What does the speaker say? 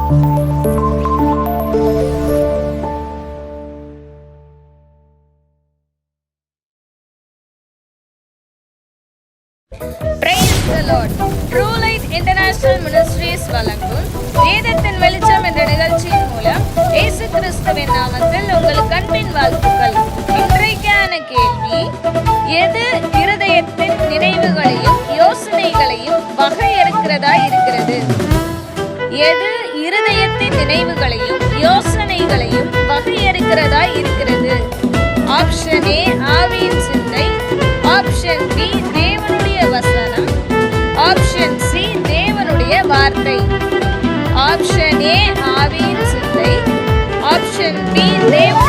Praise the Lord. True Light International Ministries வழங்கும் வேதத்தின் வெளிச்சம் என்ற நிகழ்ச்சியின் மூலம் இயேசு கிறிஸ்துவின் நாமத்தில் உங்களுக்கு அன்பின் வாழ்த்துக்கள். இன்றைக்கான கேள்வி: எது இருதயத்தின் நினைவுகளையும் யோசனைகளையும் வகையறுக்கிறதா இருக்கிறது? எது இருதயத்தின் நினைவுகளையும் யோசனைகளையும் வகையறுக்கிறதா இருக்கிறது? ஆப்ஷன் ஏ ஆவியின் சிந்தை, ஆப்ஷன் பி தேவனுடைய வசனம், ஆப்ஷன் சி தேவனுடைய வார்த்தை. ஆப்ஷன் ஏ ஆவியின் சிந்தை, ஆப்ஷன் பி தேவ